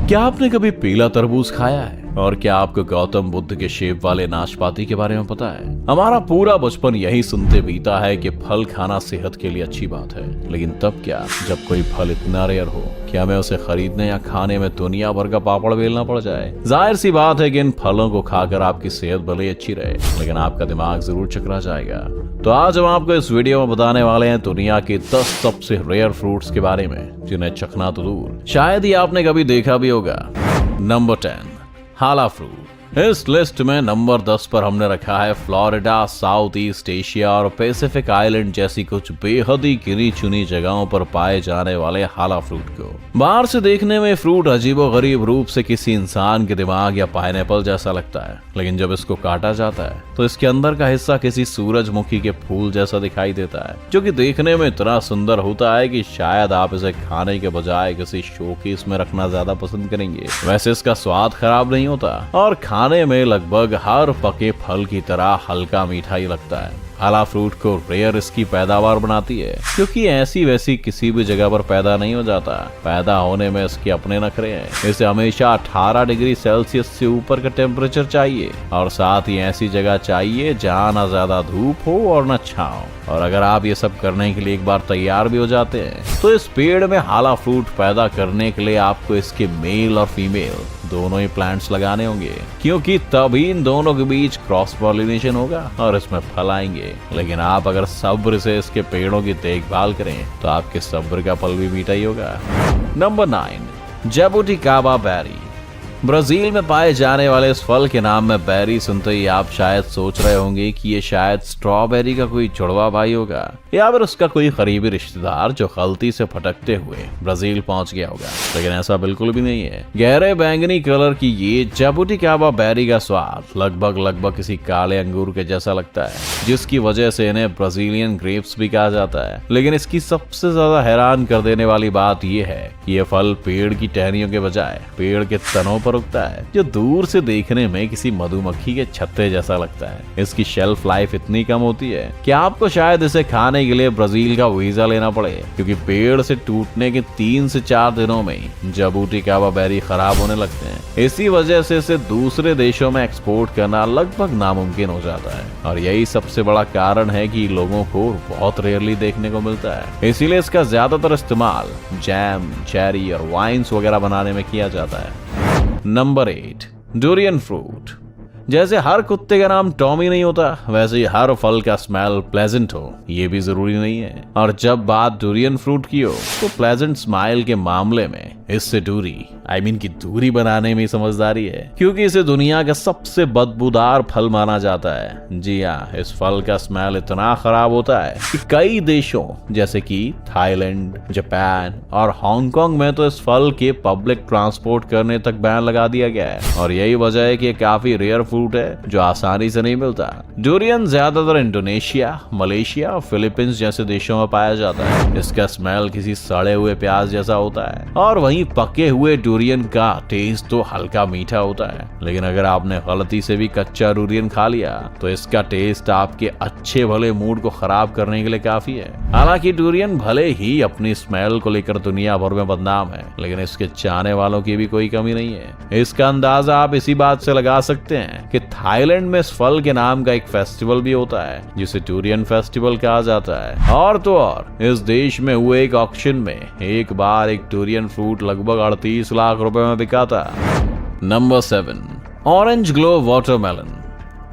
क्या आपने कभी पीला तरबूज खाया है? और क्या आपको गौतम बुद्ध के शेप वाले नाशपाती के बारे में पता है? हमारा पूरा बचपन यही सुनते बीता है कि फल खाना सेहत के लिए अच्छी बात है, लेकिन तब क्या जब कोई फल इतना रेयर हो कि हमें उसे खरीदने या खाने में दुनिया भर का पापड़ बेलना पड़ जाए। जाहिर सी बात है कि इन फलों को खाकर आपकी सेहत भले ही अच्छी रहे, लेकिन आपका दिमाग जरूर चकरा जाएगा। तो आज हम आपको इस वीडियो में बताने वाले हैं दुनिया के 10 सबसे रेयर फ्रूट्स के बारे में, जिन्हें चखना तो दूर शायद ही आपने कभी देखा भी होगा। नंबर 10, हाला फ्रूट। इस लिस्ट में नंबर 10 पर हमने रखा है फ्लोरिडा, साउथ ईस्ट एशिया और पैसिफिक आइलैंड जैसी कुछ बेहद ही गिनी चुनी जगहों पर पाए जाने वाले हाला फ्रूट को। बाहर से देखने में फ्रूट अजीबोगरीब रूप से किसी इंसान के दिमाग या पाइनएप्पल जैसा लगता है, लेकिन जब इसको काटा जाता है तो इसके अंदर का हिस्सा किसी सूरजमुखी के फूल जैसा दिखाई देता है, जो कि देखने में इतना सुंदर होता है कि शायद आप इसे खाने के बजाय किसी शोकेस में रखना ज्यादा पसंद करेंगे। वैसे इसका स्वाद खराब नहीं होता और खाने में लगभग हर पके फल की तरह हल्का मीठा ही लगता है। हाला फ्रूट को रेयर इसकी पैदावार बनाती है, क्योंकि ऐसी वैसी किसी भी जगह पर पैदा नहीं हो जाता। पैदा होने में इसके अपने नखरे हैं। इसे हमेशा 18 डिग्री सेल्सियस से ऊपर का टेम्परेचर चाहिए और साथ ही ऐसी जगह चाहिए जहाँ न ज्यादा धूप हो और न छांव। और अगर आप ये सब करने के लिए एक बार तैयार भी हो जाते हैं तो इस पेड़ में हाला फ्रूट पैदा करने के लिए आपको इसके मेल और फीमेल दोनों ही प्लांट्स लगाने होंगे, क्योंकि तभी इन दोनों के बीच क्रॉस पॉलिनेशन होगा और इसमें फल आएंगे। लेकिन आप अगर सब्र से इसके पेड़ों की देखभाल करें तो आपके सब्र का फल भी मीठा ही होगा। Number 9, जबुटिकाबा berry. ब्राजील में पाए जाने वाले इस फल के नाम में बेरी सुनते ही आप शायद सोच रहे होंगे कि ये शायद स्ट्रॉबेरी का कोई जुड़वा भाई होगा या फिर उसका कोई करीबी रिश्तेदार जो गलती से फटकते हुए ब्राजील पहुंच गया होगा, लेकिन ऐसा बिल्कुल भी नहीं है। गहरे बैंगनी कलर की ये जबुटिकाबा बेरी का स्वाद लगभग किसी काले अंगूर के जैसा लगता है, जिसकी वजह से इन्हें ब्राजीलियन ग्रेप्स भी कहा जाता है। लेकिन इसकी सबसे ज्यादा हैरान कर देने वाली बात यह है कि यह फल पेड़ की टहनियों के बजाय पेड़ के तनों पर उगता है, जो दूर से देखने में किसी मधुमक्खी के छत्ते जैसा लगता है। इसकी शेल्फ लाइफ इतनी कम होती है कि आपको शायद इसे खाने के लिए ब्राजील का वीजा लेना पड़े, क्योंकि पेड़ से टूटने के 3 से 4 दिनों में ही जबुटिकाबा बेरी खराब होने लगते हैं। इसी वजह से इसे दूसरे देशों में एक्सपोर्ट करना लगभग नामुमकिन हो जाता है, और यही सबसे बड़ा कारण है कि लोगों को बहुत रेयरली देखने को मिलता है। इसीलिए इसका ज्यादातर इस्तेमाल जैम, चेरी और वाइन्स वगैरह बनाने में किया जाता है। Number 8, durian fruit. जैसे हर कुत्ते का नाम टॉमी नहीं होता, वैसे ही हर फल का स्मेल प्लेजेंट हो ये भी जरूरी नहीं है। और जब बात डुरियन फ्रूट की हो तो प्लेजेंट स्माइल के मामले में इससे दूरी की दूरी बनाने में समझदारी है, क्योंकि इसे दुनिया का सबसे बदबूदार फल माना जाता है। जी हाँ, इस फल का स्मेल इतना खराब होता है कि कई देशों जैसे कि थाईलैंड, जापान और हांगकांग में तो इस फल के पब्लिक ट्रांसपोर्ट करने तक बैन लगा दिया गया है। और यही वजह है कि ये काफी रेयर फ्रूट है जो आसानी से नहीं मिलता। डुरियन ज्यादातर इंडोनेशिया, मलेशिया और फिलीपींस जैसे देशों में पाया जाता है। इसका स्मेल किसी सड़े हुए प्याज जैसा होता है, और वहीं पके हुए डुरियन का टेस्ट तो हल्का मीठा होता है। लेकिन अगर आपने गलती से भी कच्चा डुरियन खा लिया तो इसका टेस्ट आपके अच्छे भले मूड को खराब करने के लिए काफी है। हालांकि डुरियन भले ही अपनी स्मेल को लेकर दुनिया भर में बदनाम है, लेकिन इसके चाहने वालों की भी कोई कमी नहीं है। इसका अंदाजा आप इसी बात से लगा सकते हैं कि थाईलैंड में इस फल के नाम का एक फेस्टिवल भी होता है जिसे डुरियन फेस्टिवल कहा जाता है। और तो और इस देश में हुए एक ऑक्शन में एक बार एक डुरियन फ्रूट लगभग 38 लाख रुपए में बिका था। Number 7, orange glow watermelon.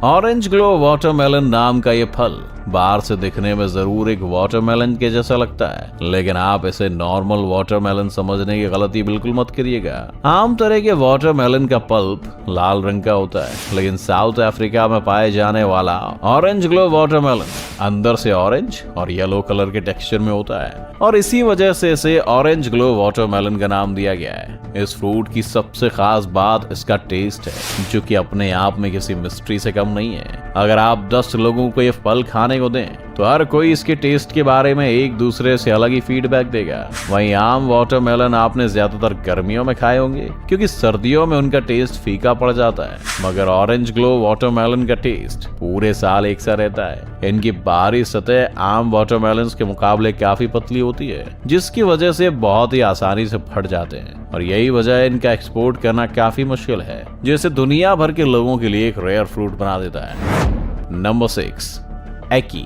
Orange glow watermelon नाम का ये फल बाहर से दिखने में जरूर एक वाटरमेलन के जैसा लगता है, लेकिन आप इसे नॉर्मल वाटरमेलन समझने की गलती बिल्कुल मत करिएगा। आम तरह के वाटरमेलन का पल्प लाल रंग का होता है, लेकिन साउथ अफ्रीका में पाए जाने वाला ऑरेंज ग्लो वाटरमेलन अंदर से ऑरेंज और येलो कलर के टेक्सचर में होता है, और इसी वजह से इसे ऑरेंज ग्लो वाटरमेलन का नाम दिया गया है। इस फ्रूट की सबसे खास बात इसका टेस्ट है, जो कि अपने आप में किसी मिस्ट्री से कम नहीं है। अगर आप 10 लोगों को ये फल खाने खाने को दें तो हर कोई इसके टेस्ट के बारे में एक दूसरे से अलग ही फीडबैक देगा। वहीं आम वाटरमेलन आपने ज्यादातर गर्मियों में खाए होंगे क्योंकि सर्दियों में उनका टेस्ट फीका पड़ जाता है, मगर ऑरेंज ग्लो वाटरमेलन का टेस्ट पूरे साल एक सा रहता है। इनकी बाहरी सतह आम वाटरमेलन के मुकाबले काफी पतली होती है, जिसकी वजह से बहुत ही आसानी से फट जाते हैं और यही वजह है इनका एक्सपोर्ट करना काफी मुश्किल है, जिसे दुनिया भर के लोगों के लिए एक रेयर फ्रूट बना देता है। नंबर 6, एकी।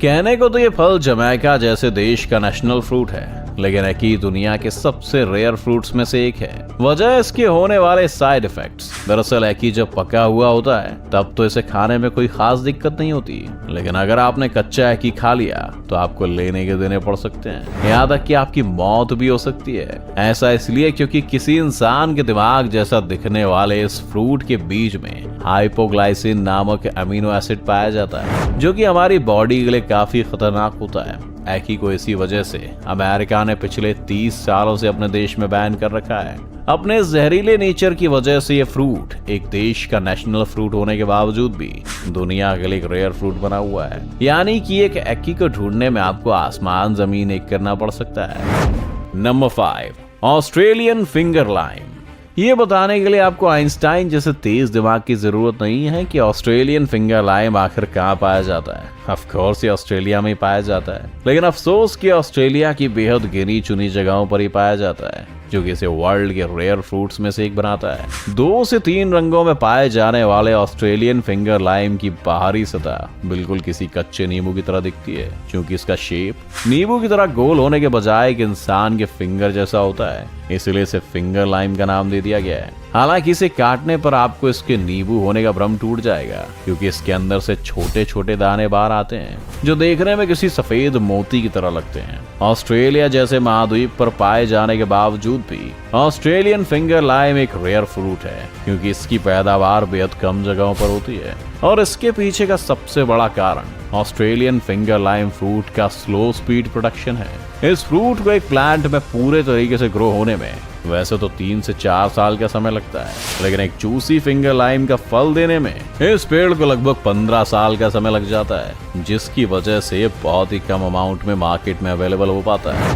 कहने को तो ये फल जमैका जैसे देश का नेशनल फ्रूट है, लेकिन एकी दुनिया के सबसे रेयर फ्रूट्स में से एक है। वजह इसके होने वाले साइड इफेक्ट्स। दरअसल एकी जब पका हुआ होता है तब तो इसे खाने में कोई खास दिक्कत नहीं होती, लेकिन अगर आपने कच्चा एकी खा लिया तो आपको लेने के देने पड़ सकते हैं, यहाँ तक कि आपकी मौत भी हो सकती है। ऐसा इसलिए क्योंकि किसी इंसान के दिमाग जैसा दिखने वाले इस फ्रूट के बीज में हाइपोग्लाइसिन नामक अमीनो एसिड पाया जाता है, जो कि हमारी बॉडी के लिए काफी खतरनाक होता है। एकी को इसी वजह से अमेरिका ने पिछले 30 सालों से अपने देश में बैन कर रखा है। अपने जहरीले नेचर की वजह से ये फ्रूट एक देश का नेशनल फ्रूट होने के बावजूद भी दुनिया के लिए एक रेयर फ्रूट बना हुआ है, यानी कि एक एकी को ढूंढने में आपको आसमान जमीन एक करना पड़ सकता है। Number 5, Australian finger lime. ये बताने के लिए आपको आइंस्टाइन जैसे तेज दिमाग की जरूरत नहीं है कि ऑस्ट्रेलियन फिंगर लाइम आखिर कहाँ पाया जाता है। ऑफ कोर्स ये ऑस्ट्रेलिया में ही पाया जाता है, लेकिन अफसोस कि ऑस्ट्रेलिया की बेहद गिनी चुनी जगहों पर ही पाया जाता है, जो कि इसे वर्ल्ड के रेयर फ्रूट्स में से एक बनाता है। 2 से 3 रंगों में पाए जाने वाले ऑस्ट्रेलियन फिंगर लाइम की बाहरी सतह बिल्कुल किसी कच्चे नींबू की तरह दिखती है, क्योंकि इसका शेप नींबू की तरह गोल होने के बजाय एक इंसान के फिंगर जैसा होता है, इसलिए इसे फिंगर लाइम का नाम दे दिया गया है। हालांकि इसे काटने पर आपको इसके नींबू होने का भ्रम टूट जाएगा, क्योंकि इसके अंदर से छोटे छोटे दाने बाहर आते हैं जो देखने में किसी सफेद मोती की तरह लगते हैं। ऑस्ट्रेलिया जैसे महाद्वीप पर पाए जाने के बावजूद भी ऑस्ट्रेलियन फिंगर लाइम एक रेयर फ्रूट है, क्योंकि इसकी पैदावार बेहद कम जगहों पर होती है। और इसके पीछे का सबसे बड़ा कारण ऑस्ट्रेलियन फिंगर लाइम फ्रूट का स्लो स्पीड प्रोडक्शन है। इस फ्रूट को एक प्लांट में पूरे तरीके से ग्रो होने में वैसे तो 3 से 4 साल का समय लगता है, लेकिन एक जूसी फिंगर लाइम का फल देने में इस पेड़ को लगभग 15 साल का समय लग जाता है, जिसकी वजह से ये बहुत ही कम अमाउंट में मार्केट में अवेलेबल हो पाता है।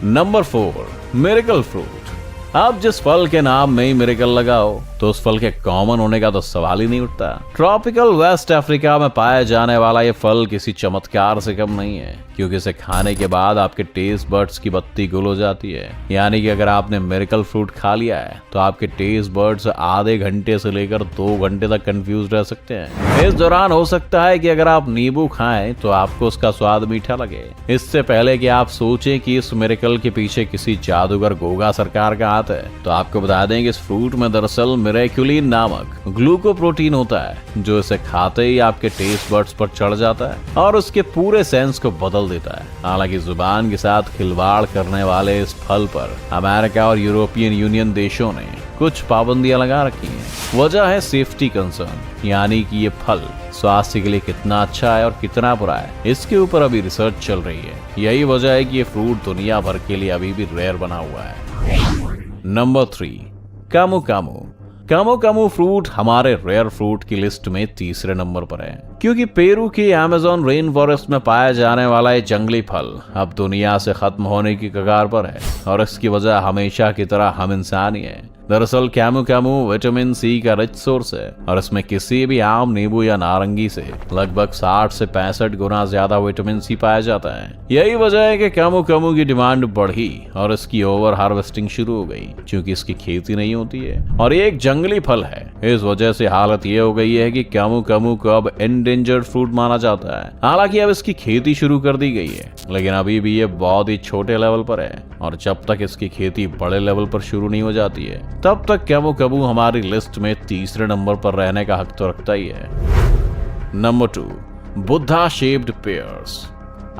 Number 4, miracle fruit. आप जिस फल के नाम में ही मिरेकल लगाओ तो उस फल के कॉमन होने का तो सवाल ही नहीं उठता। ट्रॉपिकल वेस्ट अफ्रीका में पाया जाने वाला ये फल किसी चमत्कार से कम नहीं है, क्योंकि इसे खाने के बाद आपके टेस्ट बर्ड्स की बत्ती गुल हो जाती है। यानी कि अगर आपने मिरेकल फ्रूट खा लिया है तो आपके टेस्ट बर्ड्स आधे घंटे से लेकर 2 घंटे तक कंफ्यूज रह सकते हैं। इस दौरान हो सकता है कि अगर आप नींबू खाएं तो आपको उसका स्वाद मीठा लगे। इससे पहले कि आप सोचें कि इस मिरेकल के पीछे किसी जादूगर गोगा सरकार का हाथ है, तो आपको बता दें कि इस फ्रूट में दरअसल मिरेक्युलिन नामक ग्लूकोप्रोटीन होता है, जो इसे खाते ही आपके टेस्ट बर्ड्स पर चढ़ जाता है और उसके पूरे सेंस को बदल देता है। हालांकि जुबान के साथ खिलवाड़ करने वाले इस फल पर अमेरिका और यूरोपियन यूनियन देशों ने कुछ पाबंदियां लगा रखी हैं। वजह है सेफ्टी कंसर्न, यानी कि ये फल स्वास्थ्य के लिए कितना अच्छा है और कितना बुरा है, इसके ऊपर अभी रिसर्च चल रही है। यही वजह है कि ये फ्रूट दुनिया भर के लिए अभी भी रेयर बना हुआ है। Number 3, Camus Camus. Camus Camus fruit हमारे रेयर फ्रूट की लिस्ट में 3रे नंबर पर है, क्योंकि पेरू की अमेज़न रेन फॉरेस्ट में पाया जाने वाला ये जंगली फल अब दुनिया से खत्म होने की कगार पर है, और इसकी वजह हमेशा की तरह हम इंसान ही है। दरअसल कामू कामू विटामिन सी का रिच सोर्स है, और इसमें किसी भी आम, नींबू या नारंगी से लगभग 60 से 65 गुना ज्यादा विटामिन सी पाया जाता है। यही वजह है कि कामू कामू की डिमांड बढ़ी और इसकी ओवर हार्वेस्टिंग शुरू हो गई, क्योंकि इसकी खेती नहीं होती है और ये एक जंगली फल है। इस वजह से हालत ये हो गई है कि कामू कामू को अब एंडेंजर्ड फ्रूट माना जाता है। हालांकि अब इसकी खेती शुरू कर दी गई है, लेकिन अभी भी ये बहुत ही छोटे लेवल पर है, और जब तक इसकी खेती बड़े लेवल पर शुरू नहीं हो जाती है तब तक कामू कामू हमारी लिस्ट में 3रे नंबर पर रहने का हक तो रखता ही है। Number 2, Buddha shaped pairs.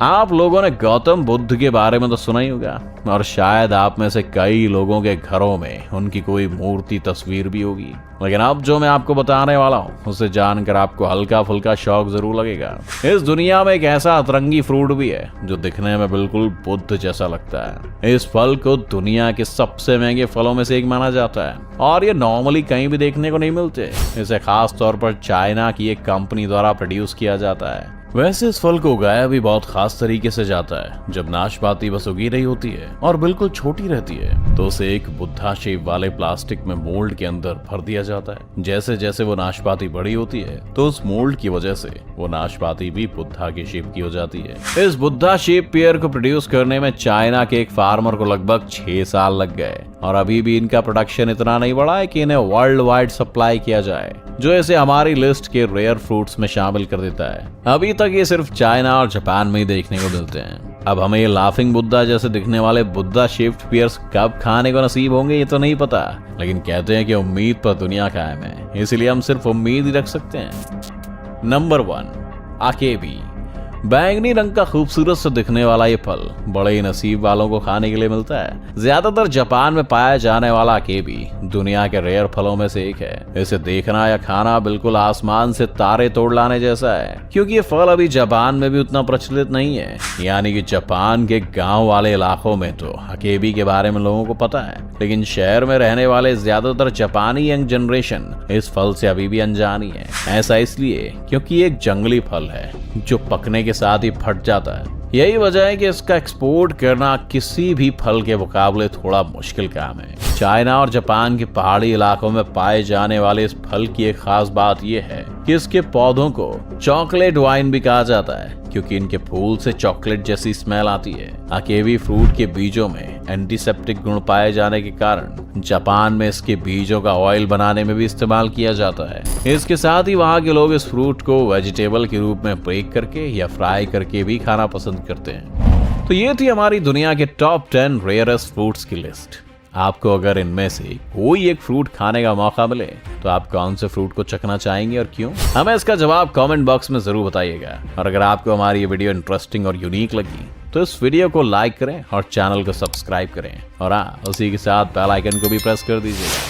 आप लोगों ने गौतम बुद्ध के बारे में तो सुना ही होगा, और शायद आप में से कई लोगों के घरों में उनकी कोई मूर्ति तस्वीर भी होगी। लेकिन अब जो मैं आपको बताने वाला हूँ उसे जानकर आपको हल्का फुल्का शौक जरूर लगेगा। इस दुनिया में एक ऐसा अतरंगी फ्रूट भी है जो दिखने में बिल्कुल बुद्ध जैसा लगता है। इस फल को दुनिया के सबसे महंगे फलों में से एक माना जाता है, और ये नॉर्मली कहीं भी देखने को नहीं मिलते। इसे खास तौर पर चाइना की एक कंपनी द्वारा प्रोड्यूस किया जाता है। वैसे इस फल को उगाया भी बहुत खास तरीके से जाता है। जब नाशपाती बस उगी रही होती है और बिल्कुल छोटी रहती है तो उसे एक बुद्धा शेप वाले प्लास्टिक में मोल्ड के अंदर भर दिया जाता है। जैसे जैसे वो नाशपाती बड़ी होती है तो उस मोल्ड की वजह से वो नाशपाती भी बुद्धा की शेप की हो जाती है। इस बुद्धा शेप पेयर को प्रोड्यूस करने में चाइना के एक फार्मर को लगभग 6 साल लग गए और अभी भी इनका प्रोडक्शन इतना नहीं बढ़ा है कि इन्हें वर्ल्ड वाइड सप्लाई किया जाए, जो इसे हमारी लिस्ट के रेयर फ्रूट्स में शामिल कर देता है। अभी तक ये सिर्फ चाइना और जापान में ही देखने को मिलते हैं। अब हमें ये लाफिंग बुद्धा जैसे दिखने वाले बुद्धा शेप्ड पियर्स कब खाने को नसीब होंगे ये तो नहीं पता, लेकिन कहते हैं कि उम्मीद पर दुनिया कायम है, इसलिए हम सिर्फ उम्मीद ही रख सकते हैं। नंबर 1, आकेबी। बैंगनी रंग का खूबसूरत से दिखने वाला ये फल बड़े ही नसीब वालों को खाने के लिए मिलता है। ज्यादातर जापान में पाया जाने वाला अकेबी दुनिया के रेयर फलों में से एक है। इसे देखना या खाना बिल्कुल आसमान से तारे तोड़ लाने जैसा है, क्योंकि ये फल अभी जापान में भी उतना प्रचलित नहीं है। यानी कि जापान के गांव वाले इलाकों में तो अकेबी के बारे में लोगों को पता है, लेकिन शहर में रहने वाले ज्यादातर जापानी यंग जनरेशन इस फल से अभी भी अनजानी है। ऐसा इसलिए क्योंकि ये एक जंगली फल है जो पकने के साथ ही फट जाता है। यही वजह है कि इसका एक्सपोर्ट करना किसी भी फल के मुकाबले थोड़ा मुश्किल काम है। चाइना और जापान के पहाड़ी इलाकों में पाए जाने वाले इस फल की एक खास बात यह है कि इसके पौधों को चॉकलेट वाइन भी कहा जाता है, क्योंकि इनके फूल से चॉकलेट जैसी स्मेल आती है। अकेवी फ्रूट के बीजों में एंटीसेप्टिक गुण पाए जाने के कारण जापान में इसके बीजों का ऑयल बनाने में भी इस्तेमाल किया जाता है। इसके साथ ही वहाँ के लोग इस फ्रूट को वेजिटेबल के रूप में बेक करके या फ्राई करके भी खाना पसंद करते हैं। तो ये थी हमारी दुनिया के टॉप 10 रेयरेस्ट फ्रूट्स की लिस्ट। आपको अगर इनमें से कोई एक फ्रूट खाने का मौका मिले तो आप कौन से फ्रूट को चखना चाहेंगे और क्यों? हमें इसका जवाब कमेंट बॉक्स में जरूर बताइएगा। और अगर आपको हमारी ये वीडियो इंटरेस्टिंग और यूनिक लगी तो इस वीडियो को लाइक करें और चैनल को सब्सक्राइब करें, और हाँ, उसी के साथ बेल आइकन को भी प्रेस कर दीजिएगा।